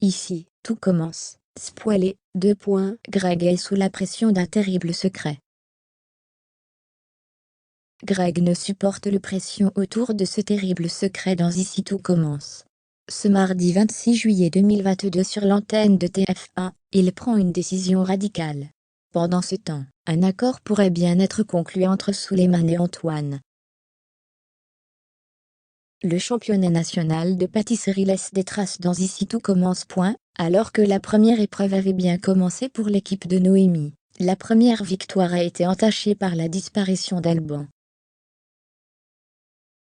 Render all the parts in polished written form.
Ici, tout commence. Spoilé, Greg est sous la pression d'un terrible secret. Greg ne supporte le pression autour de ce terrible secret dans Ici tout commence. Ce mardi 26 juillet 2022 sur l'antenne de TF1, il prend une décision radicale. Pendant ce temps, un accord pourrait bien être conclu entre Souleymane et Antoine. Le championnat national de pâtisserie laisse des traces dans Ici tout commence. Alors que la première épreuve avait bien commencé pour l'équipe de Noémie, la première victoire a été entachée par la disparition d'Alban.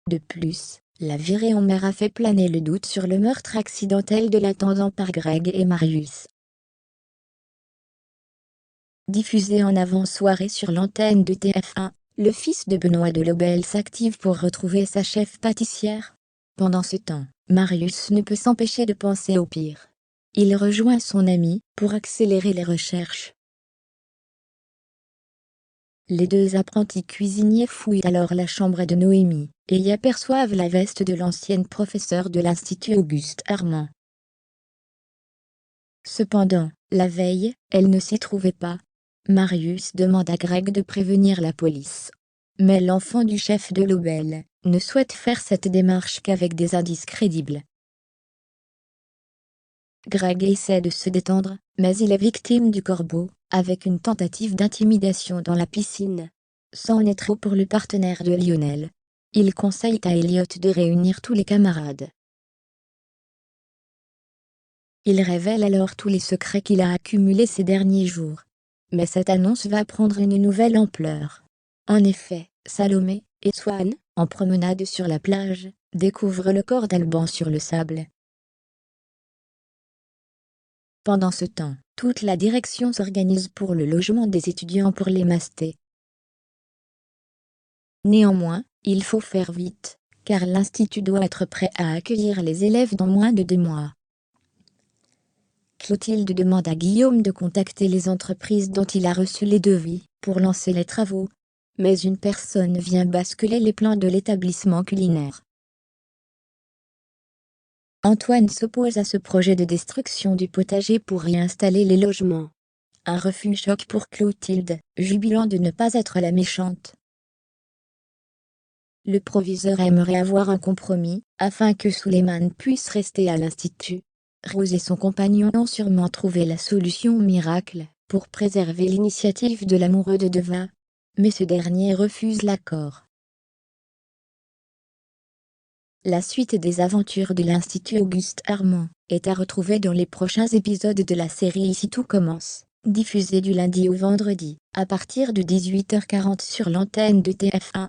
De plus, la virée en mer a fait planer le doute sur le meurtre accidentel de l'intendant par Greg et Marius. Diffusé en avant-soirée sur l'antenne de TF1, le fils de Benoît Delobel s'active pour retrouver sa chef pâtissière. Pendant ce temps, Marius ne peut s'empêcher de penser au pire. Il rejoint son ami pour accélérer les recherches. Les deux apprentis cuisiniers fouillent alors la chambre de Noémie et y aperçoivent la veste de l'ancienne professeure de l'Institut Auguste Armand. Cependant, la veille, elle ne s'y trouvait pas. Marius demande à Greg de prévenir la police. Mais l'enfant du chef de Delobel ne souhaite faire cette démarche qu'avec des indices crédibles. Greg essaie de se détendre, mais il est victime du corbeau, avec une tentative d'intimidation dans la piscine. C'en est trop pour le partenaire de Lionel. Il conseille à Elliot de réunir tous les camarades. Il révèle alors tous les secrets qu'il a accumulés ces derniers jours. Mais cette annonce va prendre une nouvelle ampleur. En effet, Salomé et Swan, en promenade sur la plage, découvrent le corps d'Alban sur le sable. Pendant ce temps, toute la direction s'organise pour le logement des étudiants pour les mastés. Néanmoins, il faut faire vite, car l'institut doit être prêt à accueillir les élèves dans moins de 2 mois. Clotilde demande à Guillaume de contacter les entreprises dont il a reçu les devis pour lancer les travaux. Mais une personne vient basculer les plans de l'établissement culinaire. Antoine s'oppose à ce projet de destruction du potager pour y installer les logements. Un refus choc pour Clotilde, jubilant de ne pas être la méchante. Le proviseur aimerait avoir un compromis, afin que Souleymane puisse rester à l'Institut. Rose et son compagnon ont sûrement trouvé la solution miracle, pour préserver l'initiative de l'amoureux de Deva. Mais ce dernier refuse l'accord. La suite des aventures de l'Institut Auguste Armand est à retrouver dans les prochains épisodes de la série Ici tout commence, diffusée du lundi au vendredi, à partir de 18h40 sur l'antenne de TF1.